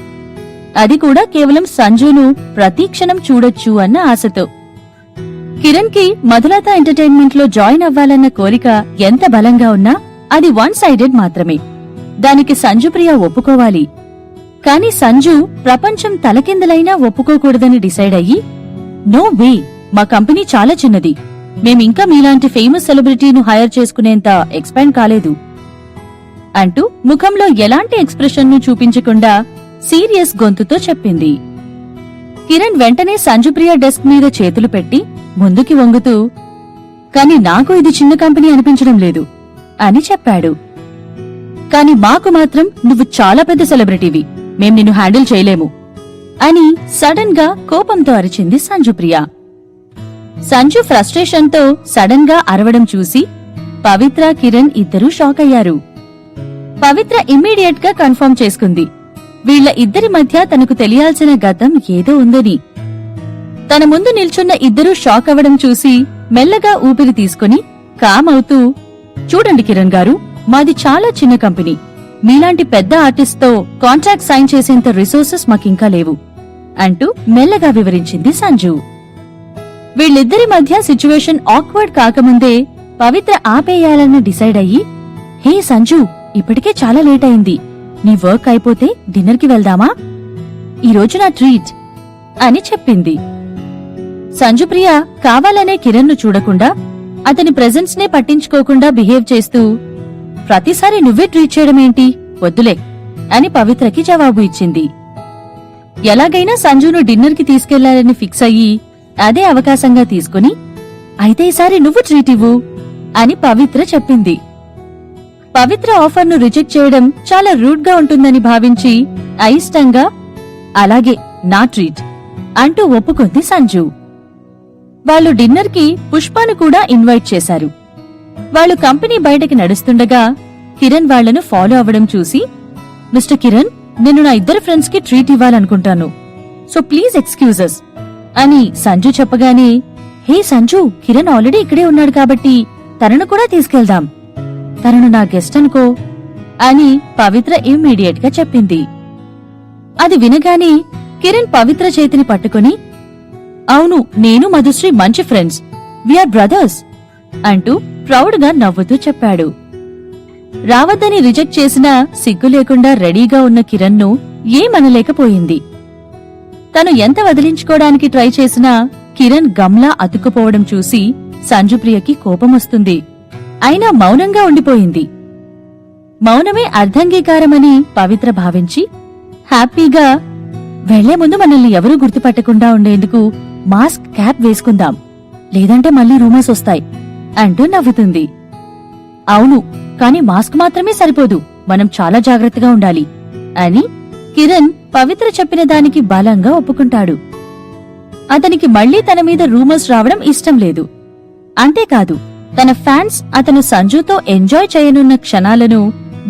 అది కూడా కేవలం సంజును ప్రతి క్షణం చూడొచ్చు అన్న ఆశతో. కిరణ్ కి మధులత ఎంటర్టైన్మెంట్ లో జాయిన్ అవ్వాలన్న కోరిక ఎంత బలంగా ఉన్నా అది వన్ సైడెడ్ మాత్రమే. దానికి సంజుప్రియ ఒప్పుకోవాలి. కాని సంజు ప్రపంచం తలకిందలైనా ఒప్పుకోకూడదని డిసైడ్ అయ్యి, నో వే, మా కంపెనీ చాలా చిన్నది. మేమింకా మీలాంటి ఫేమస్ సెలబ్రిటీను హైర్ చేసుకునేంత ఎక్స్పాండ్ కాలేదు అంటూ ముఖంలో ఎలాంటి ఎక్స్ప్రెషన్ ను చూపించకుండా సీరియస్ గొంతుతో చెప్పింది. కిరణ్ వెంటనే సంజుప్రియ డెస్క్ మీద చేతులు పెట్టి ముందుకి వంగుతూ, కాని నాకు ఇది చిన్న కంపెనీ అనిపించడం లేదు అని చెప్పాడు. కాని మాకు మాత్రం నువ్వు చాలా పెద్ద సెలబ్రిటీవి, మేం నిన్ను హ్యాండిల్ చేయలేము అని సడన్ గా కోపంతో అరిచింది సంజుప్రియ. సంజు ఫ్రస్ట్రేషన్ తో సడన్ గా అరవడం చూసి పవిత్ర, కిరణ్ ఇద్దరూ షాక్ అయ్యారు. పవిత్ర ఇమ్మీడియట్ గా కన్ఫర్మ్ చేసుకుంది, వీళ్ల ఇద్దరి మధ్య తనకు తెలియాల్సిన గతం ఏదో ఉందని. తన ముందు నిల్చున్న ఇద్దరూ షాక్ అవ్వడం చూసి మెల్లగా ఊపిరి తీసుకుని కామ్ అవుతూ, చూడండి కిరణ్ గారు, మాది చాలా చిన్న కంపెనీ. మీలాంటి పెద్ద ఆర్టిస్ట్ తో కాంట్రాక్ట్ సైన్ చేసేంత రిసోర్సెస్ మాకింకా లేవు అంటూ మెల్లగా వివరించింది సంజు. వీళ్ళిద్దరి మధ్య సిచ్యువేషన్ ఆక్వర్డ్ కాకముందే పవిత్ర ఆపేయాలని డిసైడ్ అయ్యి, హే సంజు, ఇప్పటికే చాలా లేట్ అయింది. నీ వర్క్ అయిపోతే డిన్నర్కి వెళ్దామా? ఈరోజు నా ట్రీట్ అని చెప్పింది. సంజుప్రియ కావాలనే కిరణ్ను చూడకుండా అతని ప్రెజెన్స్ నే పట్టించుకోకుండా బిహేవ్ చేస్తూ, ప్రతిసారి నువ్వే ట్రీట్ చేయడమేంటి, వద్దులే అని పవిత్రకి జవాబు ఇచ్చింది. ఎలాగైనా సంజును డిన్నర్కి తీసుకెళ్లాలని ఫిక్స్ అయ్యి అదే అవకాశంగా తీసుకుని, అయితే ఈసారి నువ్వు ట్రీట్ ఇవ్వు అని పవిత్ర చెప్పింది. పవిత్ర ఆఫర్ను రిజెక్ట్ చేయడం చాలా రూడ్ గా ఉంటుందని భావించి అయిష్టంగా, అలాగే నా ట్రీట్ అంటూ ఒప్పుకుంది సంజు. వాళ్ళు డిన్నర్కి పుష్పను కూడా ఇన్వైట్ చేశారు. వాళ్ళు కంపెనీ బయటకి నడుస్తుండగా కిరణ్ వాళ్లను ఫాలో అవ్వడం చూసి, మిస్టర్ కిరణ్, నేను నా ఇద్దరు ఫ్రెండ్స్ కి ట్రీట్ ఇవ్వాలనుకుంటాను, సో ప్లీజ్ ఎక్స్క్యూజెస్ అని సంజు చెప్పగానే, హే సంజు, కిరణ్ ఆల్రెడీ ఇక్కడే ఉన్నాడు కాబట్టి తనను కూడా తీసుకెళ్దాం, తనను నా గెస్ట్ అనుకో అని పవిత్ర ఇమ్మీడియట్ గా చెప్పింది. అది వినగానే కిరణ్ పవిత్ర చేతిని పట్టుకుని, అవును, నేను మధుశ్రీ మంచి ఫ్రెండ్స్, వీఆర్ బ్రదర్స్ అంటూ ప్రౌడ్ గా నవ్వుతూ చెప్పాడు. రావద్దని రిజెక్ట్ చేసినా సిగ్గు లేకుండా రెడీగా ఉన్న కిరణ్ ను ఏమనలేకపోయింది. తను ఎంత వదిలించుకోవడానికి ట్రై చేసినా కిరణ్ గమ్లా అతుక్కుపోవడం చూసి సంజుప్రియకి కోపమొస్తుంది. అయినా మౌనంగా ఉండిపోయింది. మౌనమే అర్ధంగీకారమని పవిత్ర భావించి హ్యాపీగా, వెళ్లే ముందు మనల్ని ఎవరూ గుర్తుపట్టకుండా ఉండేందుకు మాస్క్, క్యాప్ వేసుకుందాం, లేదంటే మళ్ళీ రూమర్స్ వస్తాయి అంటూ నవ్వుతుంది. అవును, కాని మాస్క్ మాత్రమే సరిపోదు, మనం చాలా జాగ్రత్తగా ఉండాలి అని కిరణ్ పవిత్ర చెప్పిన దానికి బలంగా ఒప్పుకుంటాడు. అతనికి మళ్లీ తన మీద రూమర్స్ రావడం ఇష్టం లేదు. అంతేకాదు, తన ఫ్యాన్స్ అతను సంజుతో ఎంజాయ్ చేయనున్న క్షణాలను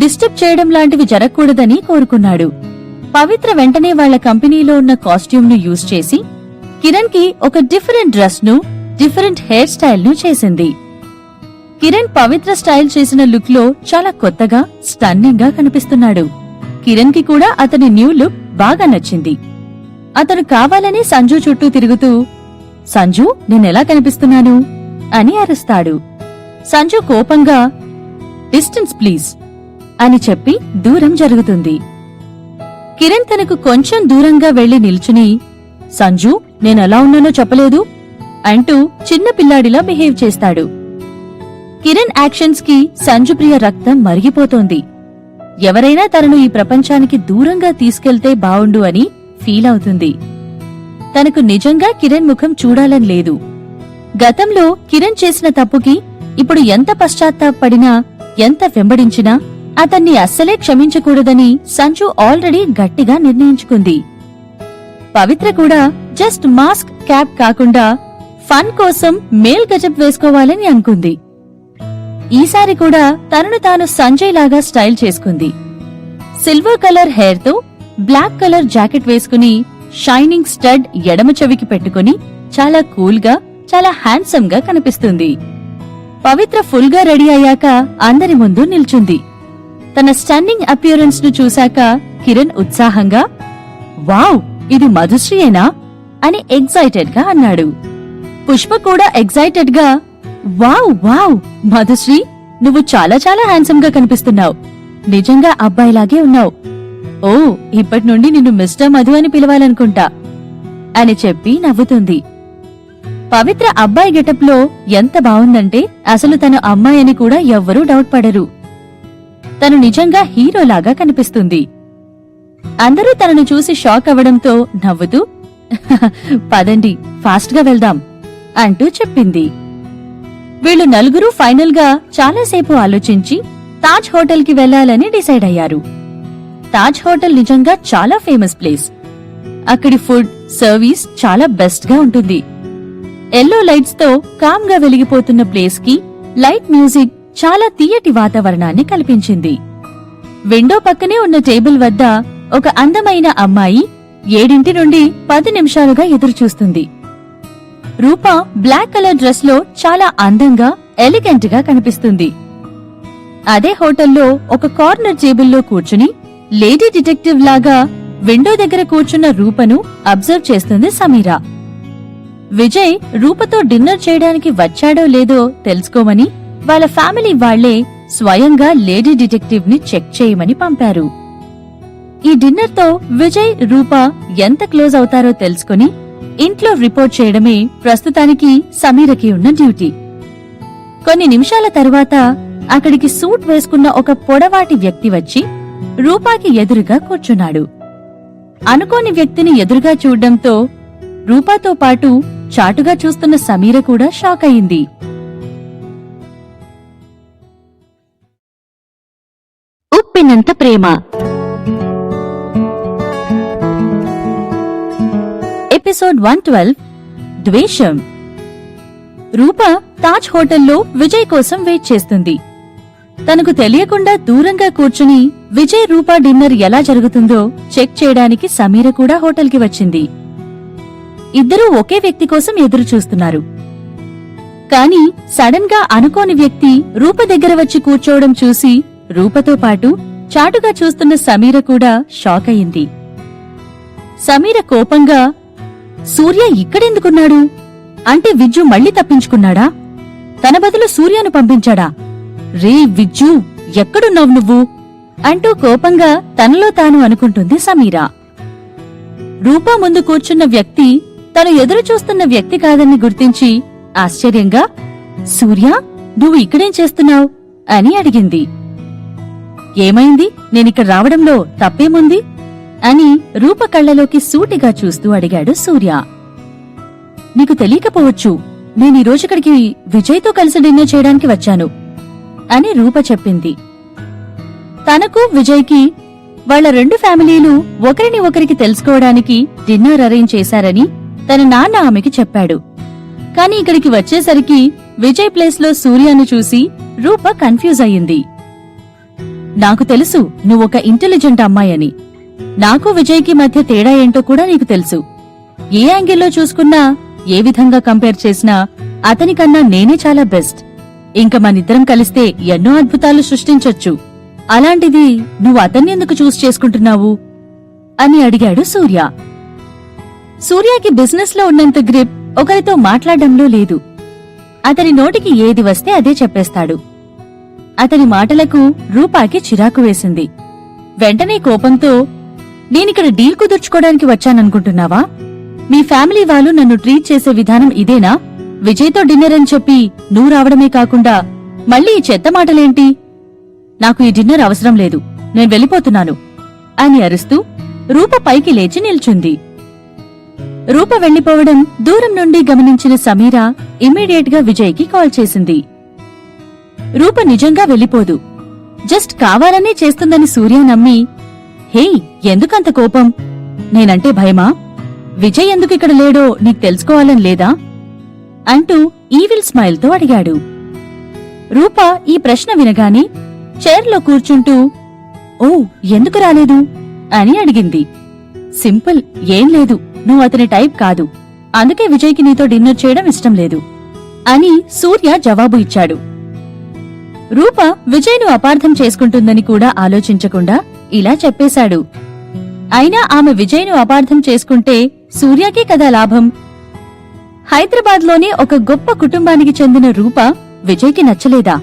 డిస్టర్బ్ చేయడం లాంటివి జరగకూడదని కోరుకున్నాడు. పవిత్ర వెంటనే వాళ్ల కంపెనీలో ఉన్న కాస్ట్యూమ్ ను యూజ్ చేసి కిరణ్ కి ఒక డిఫరెంట్ డ్రెస్ ను, డిఫరెంట్ హెయిర్ స్టైల్ ను చేసింది. కిరణ్ పవిత్ర స్టైల్ చేసిన లుక్ లో చాలా కొత్తగా, స్టన్నింగ్ గా కనిపిస్తున్నాడు. కిరణ్ కి కూడా అతని న్యూ లుక్ బాగా నచ్చింది. అతను కావాలని సంజు చుట్టూ తిరుగుతూ, సంజు, నేనెలా కనిపిస్తున్నాను అని అరుస్తాడు. సంజు కోపంగా, డిస్టెన్స్ ప్లీజ్ అని చెప్పి దూరం జరుగుతుంది. కిరణ్ తనకు కొంచెం దూరంగా వెళ్లి నిల్చుని, సంజు, నేనెలా ఉన్నానో చెప్పలేదు అంటూ చిన్న పిల్లాడిలా బిహేవ్ చేస్తాడు. కిరణ్ యాక్షన్స్ కి సంజుప్రియ రక్తం మరిగిపోతోంది. ఎవరైనా తనను ఈ ప్రపంచానికి దూరంగా తీసుకెళ్తే బావుండు అని ఫీల్ అవుతుంది. తనకు నిజంగా కిరణ్ ముఖం చూడాలని లేదు. గతంలో కిరణ్ చేసిన తప్పుకి ఇప్పుడు ఎంత పశ్చాత్తాపడినా, ఎంత వెంబడించినా అతన్ని అస్సలే క్షమించకూడదని సంజు ఆల్రెడీ గట్టిగా నిర్ణయించుకుంది. పవిత్ర కూడా జస్ట్ మాస్క్, క్యాప్ కాకుండా ఫన్ కోసం మేల్ గెటప్ వేసుకోవాలని అనుకుంది. ఈసారి కూడా తనను తాను సంజయ్ లాగా స్టైల్ చేసుకుంది. సిల్వర్ కలర్ హెయిర్ తో బ్లాక్ కలర్ జాకెట్ వేసుకుని, షైనింగ్ స్టడ్ ఎడమ చెవికి పెట్టుకుని చాలా కూల్ గా, చాలా హ్యాండ్సమ్ గా కనిపిస్తుంది. పవిత్ర ఫుల్ గా రెడీ అయ్యాక అందరి ముందు నిల్చుంది. తన స్టన్నింగ్ అపియరెన్స్ ను చూశాక కిరణ్ ఉత్సాహంగా, వావ్, ఇది మధుశ్రీయేనా అని ఎగ్జైటెడ్ గా అన్నాడు. పుష్ప కూడా ఎగ్జైటెడ్ గా, వావ్ వావ్ మధుశ్రీ, నువ్వు చాలా చాలా హ్యాండ్సమ్ గా కనిపిస్తున్నావు, నిజంగా అబ్బాయిలాగే ఉన్నావు. ఓ, ఇప్పటి నుండి నిన్ను మిస్టర్ మధు అని పిలవాలనుకుంటా అని చెప్పి నవ్వుతుంది. పవిత్ర అబ్బాయి గెటప్ లో ఎంత బావుందంటే అసలు తను అమ్మాయి అని కూడా ఎవ్వరూ డౌట్ పడరు. తను నిజంగా హీరోలాగా కనిపిస్తుంది. అందరూ తనను చూసి షాక్ అవ్వడంతో నవ్వుతూ, పదండి, ఫాస్ట్ గా వెళ్దాం అంటూ చెప్పింది. వీళ్లు నలుగురు ఫైనల్ గా చాలాసేపు ఆలోచించి తాజ్ హోటల్ కి వెళ్లాలని డిసైడ్ అయ్యారు. తాజ్ హోటల్ నిజంగా చాలా ఫేమస్ ప్లేస్. అక్కడి ఫుడ్, సర్వీస్ చాలా బెస్ట్ గా ఉంటుంది. ఎల్లో లైట్స్ తో కామ్ గా వెలిగిపోతున్న ప్లేస్ కి లైట్ మ్యూజిక్ చాలా తీయటి వాతావరణాన్ని కల్పించింది. విండో పక్కనే ఉన్న టేబుల్ వద్ద ఒక అందమైన అమ్మాయి 7 నుండి 10 నిమిషాలుగా ఎదురుచూస్తుంది. రూప బ్లాక్ కలర్ డ్రెస్ లో చాలా అందంగా, ఎలిగెంట్ గా కనిపిస్తుంది. అదే హోటల్లో ఒక కార్నర్ టేబుల్లో కూర్చుని లేడీ డిటెక్టివ్ లాగా విండో దగ్గర కూర్చున్న రూపను అబ్జర్వ్ చేస్తుంది సమీరా. విజయ్ రూపతో డిన్నర్ చేయడానికి వచ్చాడో లేదో తెలుసుకోమని వాళ్ళ ఫ్యామిలీ వాళ్లే స్వయంగా లేడీ డిటెక్టివ్ ని చెక్ చేయమని పంపారు. ఈ డిన్నర్ తో విజయ్, రూప ఎంత క్లోజ్ అవుతారో తెలుసుకుని ఇంట్లో రిపోర్ట్ చేయడమే ప్రస్తుతానికి సమీరకి ఉన్న డ్యూటీ. కొన్ని నిమిషాల తరువాత అక్కడికి సూట్ వేసుకున్న ఒక పొడవాటి వ్యక్తి వచ్చి రూపాకి ఎదురుగా కూర్చున్నాడు. అనుకోని వ్యక్తిని ఎదురుగా చూడ్డంతో రూపాతో పాటు చాటుగా చూస్తున్న సమీర కూడా షాక్ అయింది. ఉప్పినంత ప్రేమ ఎపిసోడ్ 112 ద్వేషం. రూప తాజ్ హోటల్లో విజయ్ కోసం వెయిట్ చేస్తుంది. తనకు తెలియకుండా దూరంగా కూర్చుని విజయ్, రూప డిన్నర్ ఎలా జరుగుతుందో చెక్ చేయడానికి సమీర కూడా హోటల్కి వచ్చింది. ఇద్దరూ ఒకే వ్యక్తి కోసం ఎదురు చూస్తున్నారు. కాని సడన్ గా అనుకోని వ్యక్తి రూప దగ్గర వచ్చి కూర్చోవడం చూసి రూపతో పాటు చాటుగా చూస్తున్న సమీర కూడా షాక్ అయింది. సమీర కోపంగా, సూర్య ఇక్కడెందుకున్నాడు? అంటే విజ్జు మళ్లీ తప్పించుకున్నాడా? తన బదులు సూర్యను పంపించాడా? రే విజ్జు, ఎక్కడున్నావు నువ్వు? అంటూ కోపంగా తనలో తాను అనుకుంటుంది సమీర. రూపా ముందు కూర్చున్న వ్యక్తి తను ఎదురు చూస్తున్న వ్యక్తి కాదని గుర్తించి ఆశ్చర్యంగా, సూర్య, నువ్వు ఇక్కడేం చేస్తున్నావు అని అడిగింది. ఏమైంది? నేనిక్కడ రావడంలో తప్పేముంది అని రూప కళ్లలోకి సూటిగా చూస్తూ అడిగాడు సూర్య. నీకు తెలియకపోవచ్చు, నేనీరోజుక్కడికి విజయ్తో కలిసి డిన్నర్ చేయడానికి వచ్చాను అని రూప చెప్పింది. తనకు, విజయ్కి వాళ్ల రెండు ఫ్యామిలీలు ఒకరిని ఒకరికి తెలుసుకోవడానికి డిన్నర్ అరేంజ్ చేశారని తన నాన్న ఆమెకి చెప్పాడు. కాని ఇక్కడికి వచ్చేసరికి విజయ్ ప్లేస్లో సూర్యను చూసి రూప కన్ఫ్యూజ్ అయ్యింది. నాకు తెలుసు నువ్వొక ఇంటెలిజెంట్ అమ్మాయని. నాకు విజయ్కి మధ్య తేడా ఏంటో కూడా నీకు తెలుసు. ఏ యాంగిల్లో చూసుకున్నా, ఏ విధంగా కంపేర్ చేసినా అతనికన్నా నేనే చాలా బెస్ట్. ఇంక మనిద్దరం కలిస్తే ఎన్నో అద్భుతాలు సృష్టించొచ్చు. అలాంటిది నువ్వు అతన్నెందుకు చూస్ చేసుకుంటున్నావు అని అడిగాడు సూర్య. సూర్యకి బిజినెస్ లో ఉన్నంత గ్రిప్ ఒకరితో మాట్లాడడంలో లేదు. అతని నోటికి ఏది వస్తే అదే చెప్పేస్తాడు. అతని మాటలకు రూపాకి చిరాకు వేసింది. వెంటనే కోపంతో, నేనిక్కడ డీల్ కుదుర్చుకోవడానికి వచ్చాననుకుంటున్నావా? మీ ఫ్యామిలీ వాళ్ళు నన్ను ట్రీట్ చేసే విధానం ఇదేనా? విజయ్తో డిన్నర్ అని చెప్పి నువ్వు రావడమే కాకుండా మళ్ళీ ఈ చెత్త మాటలేంటి? నాకు ఈ డిన్నర్ అవసరం లేదు, నేను వెళ్ళిపోతున్నాను అని అరుస్తూ రూప పైకి లేచి నిల్చుంది. రూప వెళ్లిపోవడం దూరం నుండి గమనించిన సమీర ఇమ్మీడియట్ గా విజయ్కి కాల్ చేసింది. రూప నిజంగా వెళ్ళిపోదు, జస్ట్ కావాలనే చేస్తుందని సూర్య నమ్మి, హేయ్, ఎందుకంత కోపం? నేనంటే భయమా? విజయ్ ఎందుకిక్కడ లేడో నీకు తెలుసుకోవాలని లేదా అంటూ ఈవిల్ స్మైల్తో అడిగాడు. రూప ఈ ప్రశ్న వినగానే చైర్లో కూర్చుంటూ, ఓ, ఎందుకు రాలేదు అని అడిగింది. సింపుల్, ఏం లేదు, నువ్వు అతని టైప్ కాదు, అందుకే విజయ్కి నీతో డిన్నర్ చేయడం ఇష్టం లేదు అని సూర్య జవాబు ఇచ్చాడు. రూప విజయ్ను అపార్థం చేసుకుంటుందని కూడా ఆలోచించకుండా ఇలా చెప్పేశాడు. అయినా ఆమె విజయ్ను అపార్థం చేసుకుంటే సూర్యకే కదా లాభం. హైదరాబాద్లోనే ఒక గొప్ప కుటుంబానికి చెందిన రూప విజయ్కి నచ్చలేదా?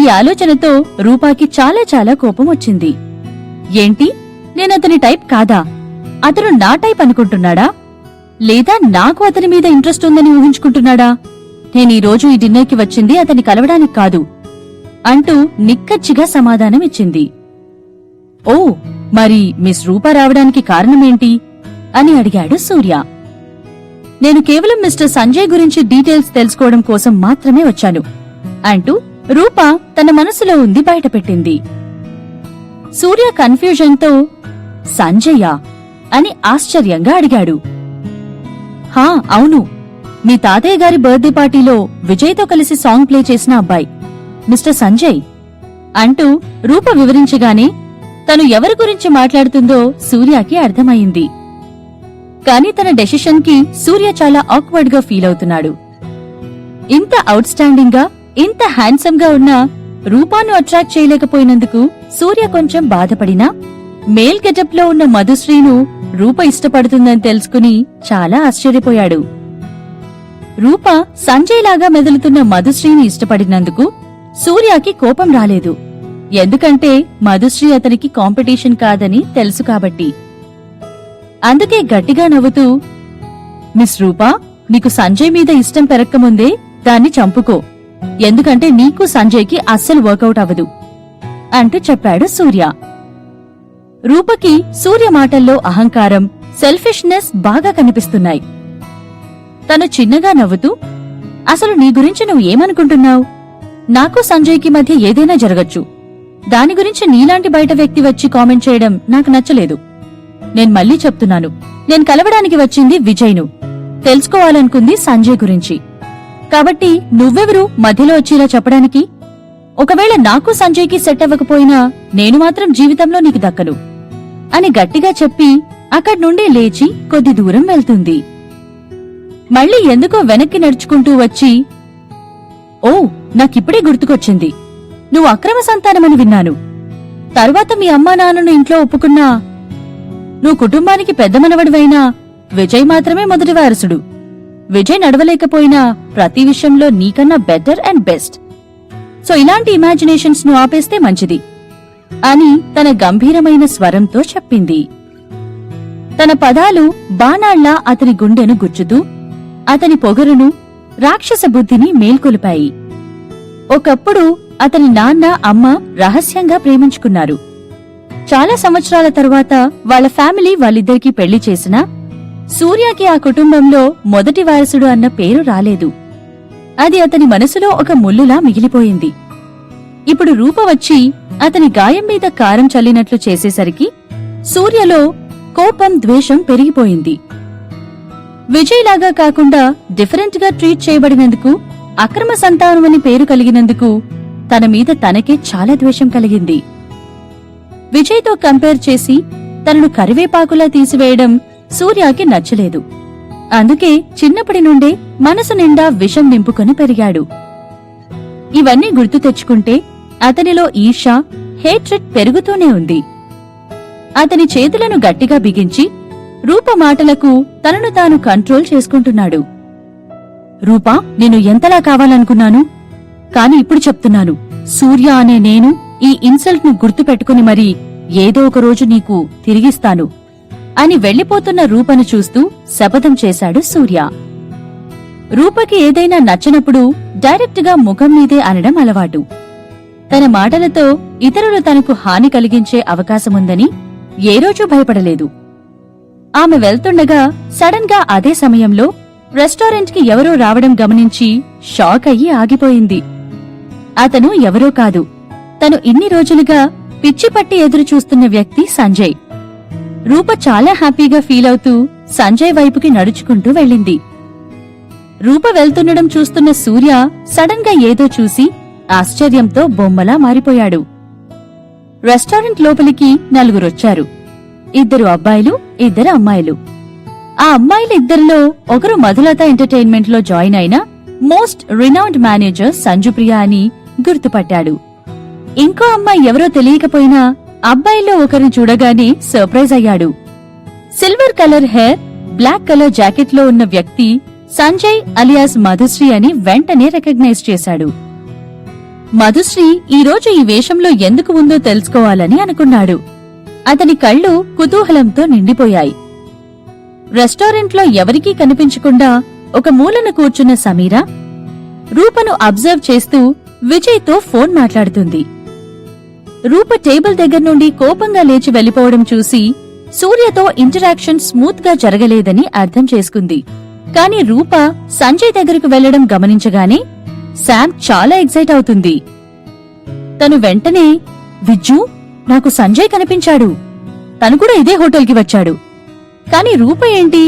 ఈ ఆలోచనతో రూపాకి చాలా చాలా కోపం వచ్చింది. ఏంటి, నేనతని టైప్ కాదా? అతను నా టైప్ అనుకుంటున్నాడా? లేదా నాకు అతని మీద ఇంట్రెస్ట్ ఉందని ఊహించుకుంటున్నాడా? నేనీరోజు ఈ డిన్నర్కి వచ్చింది అతని కలవడానికి కాదు అంటూ నిక్కచ్చిగా సమాధానమిచ్చింది. ఓ, మరి మిస్ రూప రావడానికి కారణమేంటి అని అడిగాడు సూర్య. నేను కేవలం మిస్టర్ సంజయ్ గురించి డీటెయిల్స్ తెలుసుకోవడం కోసం మాత్రమే వచ్చాను అంటూ రూప తన మనసులో ఉంది బయటపెట్టింది. సూర్య కన్ఫ్యూజన్తో, సంజయ్యా అని ఆశ్చర్యంగా అడిగాడు. హా, అవును, మీ తాతయ్య గారి బర్త్డే పార్టీలో విజయ్తో కలిసి సాంగ్ ప్లే చేసిన అబ్బాయి మిస్టర్ సంజయ్ అంటూ రూప వివరించగానే తను ఎవరి గురించి మాట్లాడుతుందో సూర్యకి అర్థమయింది. కాని తన డెసిషన్ కి సూర్య చాలా ఆక్వర్డ్ గా ఫీల్ అవుతున్నాడు. ఇంత అవుట్ స్టాండింగ్ గా, ఇంత హ్యాండ్సమ్ గా ఉన్న రూపాను అట్రాక్ట్ చేయలేకపోయినందుకు సూర్య కొంచెం బాధపడినా, మేల్ గెటప్ లో ఉన్న మధుశ్రీను రూప ఇష్టపడుతుందని తెలుసుకుని చాలా ఆశ్చర్యపోయాడు. రూప సంజయ్ లాగా మెదులుతున్న మధుశ్రీని ఇష్టపడినందుకు సూర్యకి కోపం రాలేదు. ఎందుకంటే మధుశ్రీ అతనికి కాంపిటీషన్ కాదని తెలుసు కాబట్టి. అందుకే గట్టిగా నవ్వుతూ, మిస్ రూపా, నీకు సంజయ్ మీద ఇష్టం పెరక్కముందే దాన్ని చంపుకో. ఎందుకంటే నీకు సంజయ్కి అస్సలు వర్కౌట్ అవ్వదు అంటూ చెప్పాడు సూర్య. రూపకి సూర్య మాటల్లో అహంకారం, సెల్ఫిష్నెస్ బాగా కనిపిస్తున్నాయి. తను చిన్నగా నవ్వుతూ, అసలు నీ గురించి నువ్వు ఏమనుకుంటున్నావు? నాకు సంజయ్కి మధ్య ఏదైనా జరగచ్చు. దాని గురించి నీలాంటి బయట వ్యక్తి వచ్చి కామెంట్ చేయడం నాకు నచ్చలేదు. నేను మళ్ళీ చెప్తున్నాను, నేను కలవడానికి వచ్చింది విజయ్ను, తెలుసుకోవాలనుకుంది సంజయ్ గురించి. కాబట్టి నువ్వెవరు మధ్యలో వచ్చేలా చెప్పడానికి? ఒకవేళ నాకు సంజయ్కి సెట్ అవ్వకపోయినా నేను మాత్రం జీవితంలో నీకు దక్కను అని గట్టిగా చెప్పి అక్కడి నుండి లేచి కొద్ది దూరం వెళ్తుంది. మళ్ళీ ఎందుకో వెనక్కి నడుచుకుంటూ వచ్చి, ఓ, నాకిప్పుడే గుర్తుకొచ్చింది. నువ్వు అక్రమ సంతానమని విన్నాను. తరువాత మీ అమ్మా నాన్నను ఇంట్లో ఒప్పుకున్నా నువ్వు కుటుంబానికి పెద్ద మనవడివైనా విజయ్ మాత్రమే మొదటి వారసుడు. విజయ్ నడవలేకపోయినా ప్రతి విషయంలో నీకన్నా బెటర్ అండ్ బెస్ట్. సో ఇలాంటి ఇమాజినేషన్స్ ను ఆపేస్తే మంచిది అని తన గంభీరమైన స్వరంతో చెప్పింది. తన పదాలు బాణాళ్లా అతని గుండెను గుచ్చుతూ అతని పొగరును, రాక్షస బుద్ధిని మేల్కొలిపాయి. ఒకప్పుడు అతని నాన్న, అమ్మ రహస్యంగా ప్రేమించుకున్నారు. చాలా సంవత్సరాల తరువాత వాళ్ల ఫ్యామిలీ వాళ్ళిద్దరికీ పెళ్లి చేసినా సూర్యకి ఆ కుటుంబంలో మొదటి వారసుడు అన్న పేరు రాలేదు. అది అతని మనసులో ఒక ముల్లులా మిగిలిపోయింది. ఇప్పుడు రూప వచ్చి అతని గాయం మీద కారం చల్లినట్లు చేసేసరికి సూర్యలో కోపం, ద్వేషం పెరిగిపోయింది. విజయ్ లాగా కాకుండా డిఫరెంట్ గా ట్రీట్ చేయబడినందుకు, అక్రమ సంతానమని పేరు కలిగినందుకు తన మీద తనకే చాలా ద్వేషం కలిగింది. విజయ్తో కంపేర్ చేసి తనను కరివేపాకులా తీసివేయడం సూర్యకి నచ్చలేదు. అందుకే చిన్నప్పటి నుండే మనసు నిండా విషం నింపుకొని పెరిగాడు. ఇవన్నీ గుర్తు తెచ్చుకుంటే అతనిలో ఈర్ష, హేట్రెడ్ పెరుగుతూనే ఉంది. అతని చేతులను గట్టిగా బిగించి రూప మాటలకు తనను తాను కంట్రోల్ చేసుకుంటున్నాడు. రూపా, నేను ఎంతలా కావాలనుకున్నాను, కాని ఇప్పుడు చెప్తున్నాను, సూర్య అనే నేను ఈ ఇన్సల్ట్ ను గుర్తు పెట్టుకుని మరీ ఏదో ఒక రోజు నీకు తిరిగిస్తాను అని వెళ్లిపోతున్న రూపను చూస్తూ శపథం చేశాడు సూర్య. రూపకి ఏదైనా నచ్చనప్పుడు డైరెక్ట్ గా ముఖం మీదే అనడం అలవాటు. తన మాటలతో ఇతరులు తనకు హాని కలిగించే అవకాశముందని ఏ రోజూ భయపడలేదు. ఆమె వెళ్తుండగా సడన్ గా అదే సమయంలో రెస్టారెంట్ కి ఎవరో రావడం గమనించి షాక్ అయ్యి ఆగిపోయింది. అతను ఎవరో కాదు, తను ఇన్ని రోజులుగా పిచ్చిపట్టి ఎదురు చూస్తున్న వ్యక్తి సంజయ్. రూప చాలా హ్యాపీగా ఫీల్ అవుతూ సంజయ్ వైపుకి నడుచుకుంటూ వెళ్ళింది. రూప వెళ్తుండడం చూస్తున్న సూర్య సడన్ గా ఏదో చూసి ఆశ్చర్యంతో బొమ్మలా మారిపోయాడు. రెస్టారెంట్ లోపలికి నలుగురొచ్చారు. 2 అబ్బాయిలు, 2 అమ్మాయిలు. ఆ అమ్మాయిలిద్దరిలో ఒకరు మధులత ఎంటర్టైన్మెంట్ లో జాయిన్ అయిన మోస్ట్ రినౌండ్ మేనేజర్ సంజుప్రియ అని గుర్తుపట్టాడు. ఇంకో అమ్మాయి ఎవరో తెలియకపోయినా అబ్బాయిల్లో ఒకరిని చూడగానే సర్ప్రైజ్ అయ్యాడు. Silver colour hair, black colour jacket లో ఉన్న వ్యక్తి సంజయ్ అలియాస్ మధుశ్రీ అని వెంటనే రికగ్నైజ్ చేశాడు. మధుశ్రీ ఈరోజు ఈ వేషంలో ఎందుకు ఉందో తెలుసుకోవాలని అనుకున్నాడు. అతని కళ్ళు కుతూహలంతో నిండిపోయాయి. రెస్టారెంట్లో ఎవరికీ కనిపించకుండా ఒక మూలన కూర్చున్న సమీరా రూపను అబ్జర్వ్ చేస్తూ విజయ్తో ఫోన్ మాట్లాడుతుంది. రూప టేబుల్ దగ్గర నుండి కోపంగా లేచి వెళ్లిపోవడం చూసి సూర్యతో ఇంటరాక్షన్ స్మూత్ గా జరగలేదని అర్థం చేసుకుంది. కాని రూప సంజయ్ దగ్గరకు వెళ్లడం గమనించగానే శామ్ చాలా ఎక్సైట్ అవుతుంది. తను వెంటనే, విజ్జు, నాకు సంజయ్ కనిపించాడు. తను కూడా ఇదే హోటల్కి వచ్చాడు. కాని రూప ఏంటి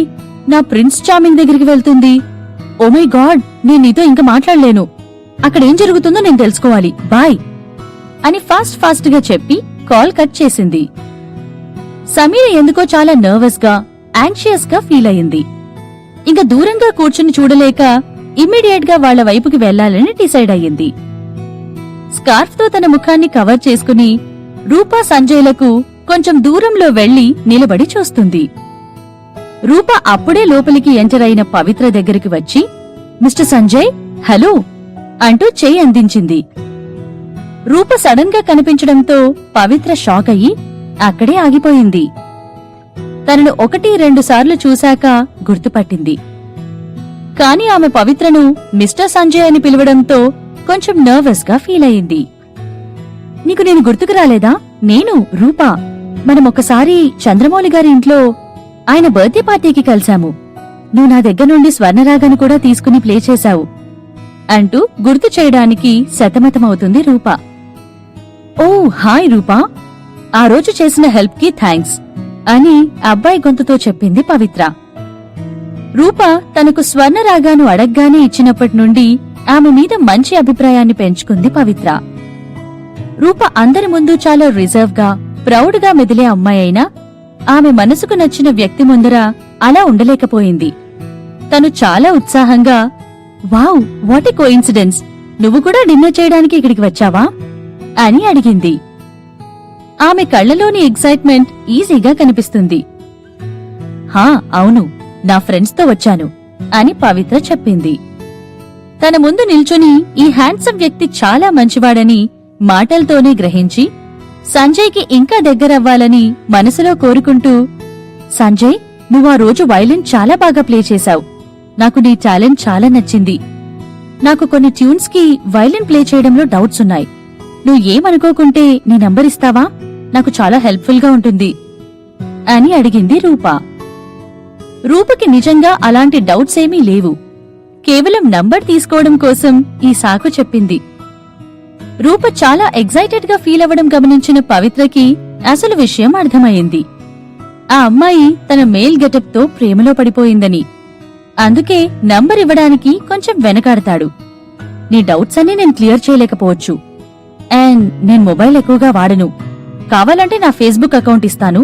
నా ప్రిన్స్ చార్మింగ్ దగ్గరికి వెళ్తుంది? ఓ మై గాడ్, నేను నీతో ఇంకా మాట్లాడలేను. అక్కడేం జరుగుతుందో నేను తెలుసుకోవాలి, బాయ్ అని ఫాస్ట్ గా చెప్పి కాల్ కట్ చేసింది. సమీర ఎందుకో చాలా నర్వస్ గా, యాంగ్షియస్ గా ఫీల్ అయింది. ఇంక దూరంగా కూర్చుని చూడలేక ఇమ్మీడియట్ గా వాళ్ల వైపుకి వెళ్లాలని డిసైడ్ అయ్యింది. స్కార్ఫ్ తో తన ముఖాన్ని కవర్ చేసుకుని రూపా సంజయ్లకు కొంచెం దూరంలో వెళ్లి నిలబడి చూస్తుంది. రూప అప్పుడే లోపలికి ఎంటర్ అయిన పవిత్ర దగ్గరికి వచ్చి, మిస్టర్ సంజయ్, హలో అంటూ చెయ్యి అందించింది. రూప సడన్ గా కనిపించడంతో పవిత్ర షాక్ అయ్యి అక్కడే ఆగిపోయింది. తనను 1-2 సార్లు చూశాక గుర్తుపట్టింది. కాని ఆమె పవిత్రను మిస్టర్ సంజయ్ అని పిలవడంతో కొంచెం నర్వస్ గా ఫీల్ అయింది. నీకు నేను గుర్తుకు రాలేదా? నేను రూపా. మనమొకసారి చంద్రమౌళి గారి ఇంట్లో ఆయన బర్త్డే పార్టీకి కలిశాము. నువ్వు నా దగ్గర నుండి స్వర్ణరాగాన్ని కూడా తీసుకుని ప్లే చేశావు అంటూ గుర్తు చేయడానికి సతమతమవుతుంది రూప. ఓ హాయ్ రూపా, ఆ రోజు చేసిన హెల్ప్ కి థ్యాంక్స్ అని అబ్బాయి గొంతుతో చెప్పింది పవిత్ర. రూప తనకు స్వర్ణరాగాను అడగ్గానే ఇచ్చినప్పటి నుండి ఆమె మీద మంచి అభిప్రాయాన్ని పెంచుకుంది పవిత్ర. రూప అందరి ముందు చాలా రిజర్వ్ గా ప్రౌడ్ గా మెదిలే అమ్మాయి అయినా ఆమె మనసుకు నచ్చిన వ్యక్తి ముందర అలా ఉండలేకపోయింది. తను చాలా ఉత్సాహంగా, వావ్ వాట్ ఏ కోఇన్సిడెన్స్, నువ్వు కూడా డిన్నర్ చేయడానికి ఇక్కడికి వచ్చావా అని అడిగింది. ఆమె కళ్లలోని ఎక్సైట్మెంట్ ఈజీగా కనిపిస్తుంది. హా అవును, నా ఫ్రెండ్స్ తో వచ్చాను అని పవిత్ర చెప్పింది. తన ముందు నిల్చుని ఈ హ్యాండ్సమ్ వ్యక్తి చాలా మంచివాడని మాటలతోనే గ్రహించి సంజయ్కి ఇంకా దగ్గరవ్వాలని మనసులో కోరుకుంటూ, సంజయ్ నువ్వు ఆ రోజు వైలిన్ చాలా బాగా ప్లే చేశావు. నాకు నీ టాలెంట్ చాలా నచ్చింది. నాకు కొన్ని ట్యూన్స్ కి వైలిన్ ప్లే చేయడంలో డౌట్స్ ఉన్నాయి. నువ్వు ఏమనుకోకుంటే నీ నంబర్ ఇస్తావా? నాకు చాలా హెల్ప్ఫుల్ గా ఉంటుంది అని అడిగింది రూప. రూపకి నిజంగా అలాంటి డౌట్స్ ఏమీ లేవు. కేవలం నంబర్ తీసుకోవడం కోసం ఈ సాకు చెప్పింది. రూప చాలా ఎగ్జైటెడ్ గా ఫీల్ అవ్వడం గమనించిన పవిత్రకి అసలు విషయం అర్థమయ్యింది. ఆ అమ్మాయి తన మేల్ గెటప్ తో ప్రేమలో పడిపోయిందని. అందుకే నంబర్ ఇవ్వడానికి కొంచెం వెనకాడతాడు. నీ డౌట్స్ అన్నీ నేను క్లియర్ చేయలేకపోవచ్చు. అండ్ నేను మొబైల్ ఎక్కువగా వాడను. కావాలంటే నా ఫేస్బుక్ అకౌంట్ ఇస్తాను,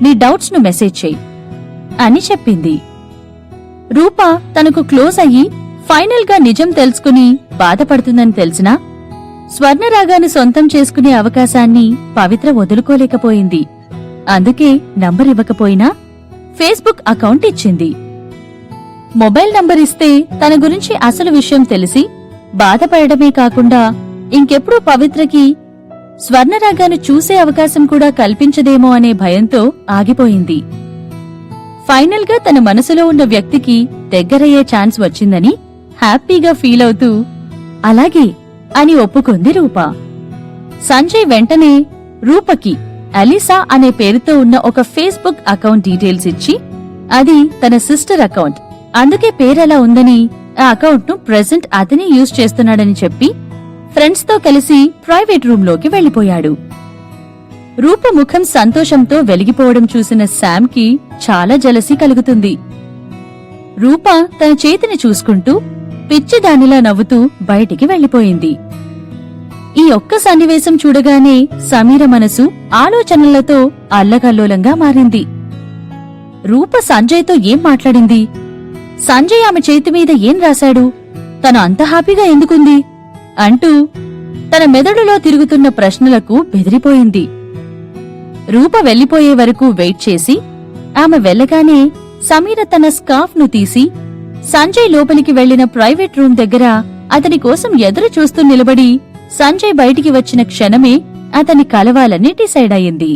నీ డౌట్స్ ను మెసేజ్ చెయ్యి అని చెప్పింది. రూప తనకు క్లోజ్ అయ్యి ఫైనల్ గా నిజం తెలుసుకుని బాధపడుతుందని తెలిసినా స్వర్ణరాగాన్ని సొంతం చేసుకునే అవకాశాన్ని పవిత్ర వదులుకోలేకపోయింది. అందుకే నంబర్ ఇవ్వకపోయినా ఫేస్బుక్ అకౌంట్ ఇచ్చింది. మొబైల్ నంబర్ ఇస్తే తన గురించి అసలు విషయం తెలిసి బాధపడమే కాకుండా ఇంకెప్పుడు పవిత్రకి స్వర్ణరాగాన్ని చూసే అవకాశం కూడా కల్పించదేమో అనే భయంతో ఆగిపోయింది. ఫైనల్ గా తన మనసులో ఉన్న వ్యక్తికి దగ్గరయ్యే ఛాన్స్ వచ్చిందని హ్యాపీగా ఫీల్ అవుతూ అలాగే అని ఒప్పుకుంది రూప. సంజయ్ వెంటనే రూపకి అలీసా అనే పేరుతో ఉన్న ఒక ఫేస్బుక్ అకౌంట్ డీటెయిల్స్ ఇచ్చి అది తన సిస్టర్ అకౌంట్, అందుకే పేరలా ఉందని ఆ అకౌంట్ ను ప్రెజెంట్ అతనే యూజ్ చేస్తున్నాడని చెప్పి ఫ్రెండ్స్ తో కలిసి ప్రైవేట్ రూమ్ లోకి వెళ్లిపోయాడు. రూప ముఖం సంతోషంతో వెలిగిపోవడం చూసిన శామ్ కి చాలా జలసి కలుగుతుంది. రూప తన చేతిని చూసుకుంటూ పిచ్చిదానిలా నవ్వుతూ బయటికి వెళ్లిపోయింది. ఈ ఒక్క సన్నివేశం చూడగానే సమీర మనసు ఆలోచనలతో అల్లకల్లోలంగా మారింది. రూప సంజయ్తో ఏం మాట్లాడింది? సంజయ్ ఆమె చేతి మీద ఏం రాశాడు? తను అంత హ్యాపీగా ఎందుకుంది అంటూ తన మెదడులో తిరుగుతున్న ప్రశ్నలకు బెదిరిపోయింది. రూప వెళ్లిపోయే వరకు వెయిట్ చేసి ఆమె వెళ్లగానే సమీర తన స్కార్ఫ్ ను తీసి సంజయ్ లోపలికి వెళ్లిన ప్రైవేట్ రూమ్ దగ్గర అతని కోసం ఎదురు చూస్తూ నిలబడి సంజయ్ బయటికి వచ్చిన క్షణమే అతన్ని కలవాలని డిసైడ్ అయింది.